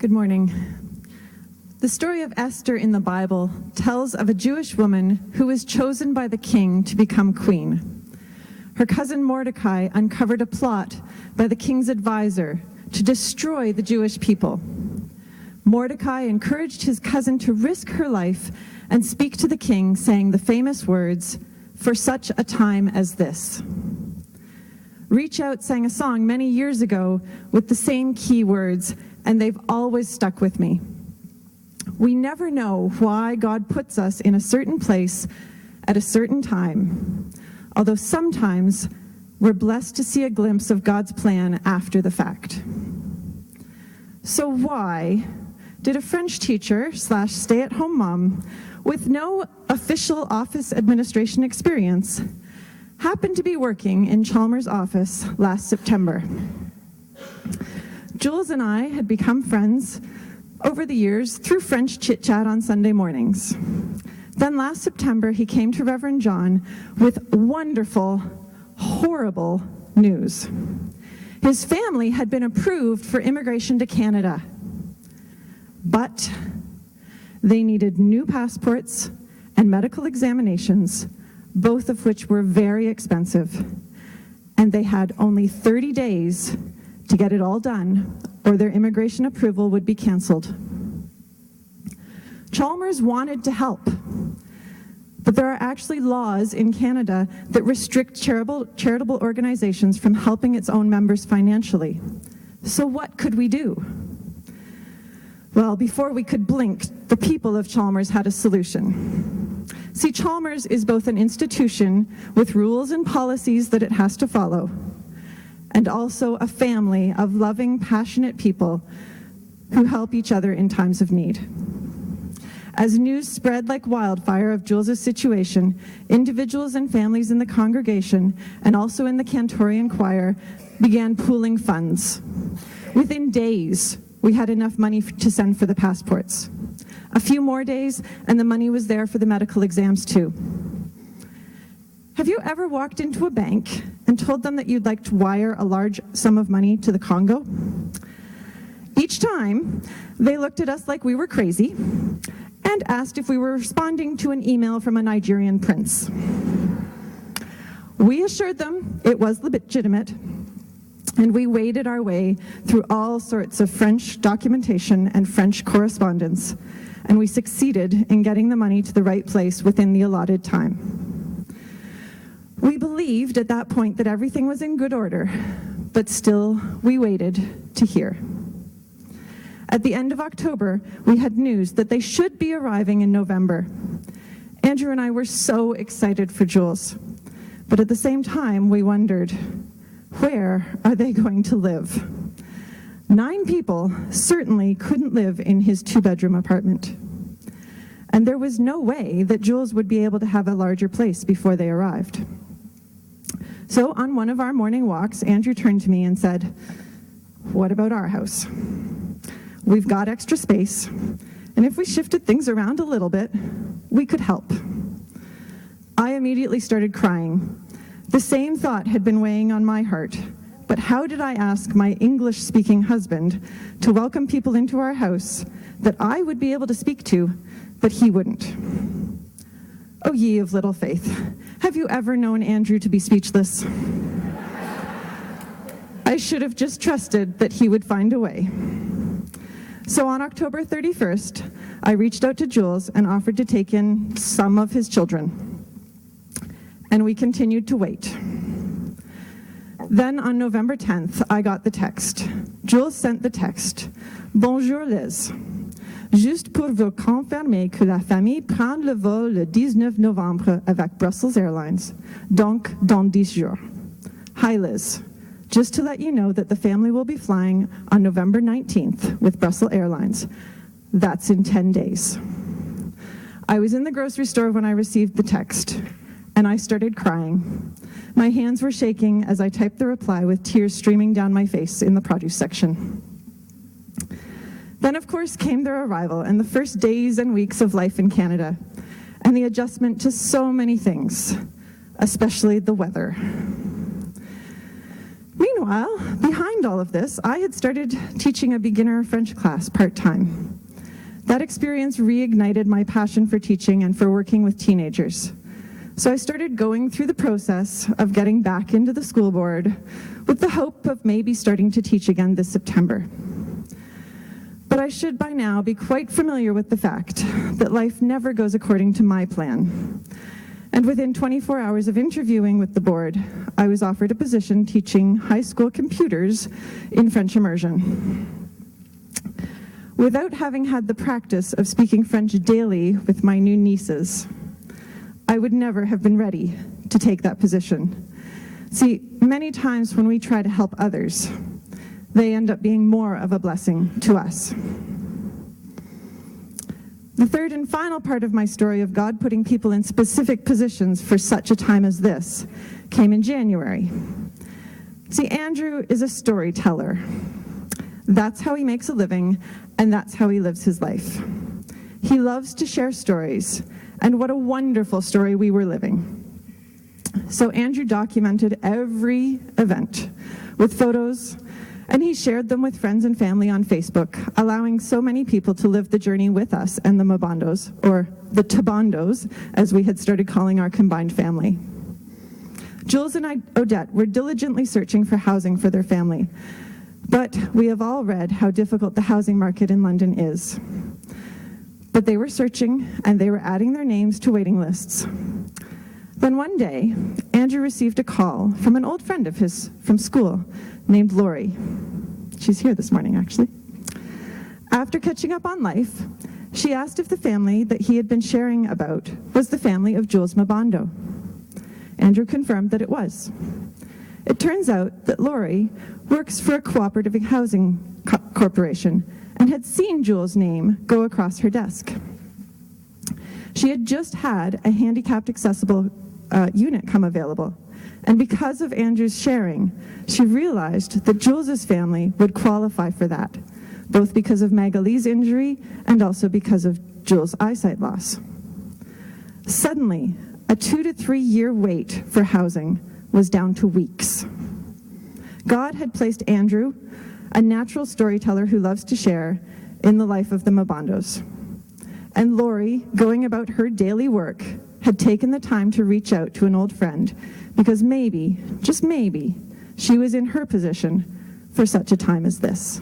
Good morning. The story of Esther in the Bible tells of a Jewish woman who was chosen by the king to become queen. Her cousin Mordecai uncovered a plot by the king's advisor to destroy the Jewish people. Mordecai encouraged his cousin to risk her life and speak to the king, saying the famous words, "For such a time as this." Reach Out sang a song many years ago with the same key words, and they've always stuck with me. We never know why God puts us in a certain place at a certain time, although sometimes we're blessed to see a glimpse of God's plan after the fact. So why did a French teacher / stay-at-home mom with no official office administration experience happen to be working in Chalmers' office last September? Jules and I had become friends over the years through French chit-chat on Sunday mornings. Then last September, he came to Reverend John with wonderful, horrible news. His family had been approved for immigration to Canada, but they needed new passports and medical examinations, both of which were very expensive, and they had only 30 days to get it all done, or their immigration approval would be canceled. Chalmers wanted to help, but there are actually laws in Canada that restrict charitable organizations from helping its own members financially. So what could we do? Well, before we could blink, the people of Chalmers had a solution. See, Chalmers is both an institution with rules and policies that it has to follow, and also a family of loving, passionate people who help each other in times of need. As news spread like wildfire of Jules' situation, individuals and families in the congregation, and also in the Cantorian choir, began pooling funds. Within days, we had enough money to send for the passports. A few more days, and the money was there for the medical exams too. Have you ever walked into a bank and told them that you'd like to wire a large sum of money to the Congo? Each time, they looked at us like we were crazy and asked if we were responding to an email from a Nigerian prince. We assured them it was legitimate, and we waded our way through all sorts of French documentation and French correspondence, and we succeeded in getting the money to the right place within the allotted time. We believed at that point that everything was in good order, but still we waited to hear. At the end of October, we had news that they should be arriving in November. Andrew and I were so excited for Jules, but at the same time we wondered, where are they going to live? 9 people certainly couldn't live in his 2-bedroom apartment. And there was no way that Jules would be able to have a larger place before they arrived. So on one of our morning walks, Andrew turned to me and said, "What about our house? We've got extra space, and if we shifted things around a little bit, we could help." I immediately started crying. The same thought had been weighing on my heart, but how did I ask my English-speaking husband to welcome people into our house that I would be able to speak to, but he wouldn't? Oh, ye of little faith, have you ever known Andrew to be speechless? I should have just trusted that he would find a way. So on October 31st, I reached out to Jules and offered to take in some of his children. And we continued to wait. Then on November 10th, I got the text. Jules sent the text. "Bonjour Liz. Juste pour vous confirmer que la famille prend le vol le 19 novembre avec Brussels Airlines, donc dans 10 jours. Hi Liz. Just to let you know that the family will be flying on November 19th with Brussels Airlines. That's in 10 days. I was in the grocery store when I received the text, and I started crying. My hands were shaking as I typed the reply with tears streaming down my face in the produce section. Then, of course, came their arrival and the first days and weeks of life in Canada, and the adjustment to so many things, especially the weather. Meanwhile, behind all of this, I had started teaching a beginner French class part-time. That experience reignited my passion for teaching and for working with teenagers. So I started going through the process of getting back into the school board with the hope of maybe starting to teach again this September. But I should by now be quite familiar with the fact that life never goes according to my plan. And within 24 hours of interviewing with the board, I was offered a position teaching high school computers in French immersion. Without having had the practice of speaking French daily with my new nieces, I would never have been ready to take that position. See, many times when we try to help others, they end up being more of a blessing to us. The third and final part of my story of God putting people in specific positions for such a time as this came in January. See, Andrew is a storyteller. That's how he makes a living, and that's how he lives his life. He loves to share stories, and what a wonderful story we were living. So Andrew documented every event with photos, and he shared them with friends and family on Facebook, allowing so many people to live the journey with us and the Mabondos, or the Tabondos, as we had started calling our combined family. Jules and Odette were diligently searching for housing for their family, but we have all read how difficult the housing market in London is. But they were searching, and they were adding their names to waiting lists. Then one day, Andrew received a call from an old friend of his from school named Lori. She's here this morning, actually. After catching up on life, she asked if the family that he had been sharing about was the family of Jules Mabondo. Andrew confirmed that it was. It turns out that Lori works for a cooperative housing corporation and had seen Jules' name go across her desk. She had just had a handicapped accessible unit come available, and because of Andrew's sharing, she realized that Jules' family would qualify for that, both because of Magali's injury and also because of Jules' eyesight loss. Suddenly, a 2 to 3 year wait for housing was down to weeks. God had placed Andrew, a natural storyteller who loves to share, in the life of the Mabondos. And Lori, going about her daily work, had taken the time to reach out to an old friend because maybe, just maybe, she was in her position for such a time as this.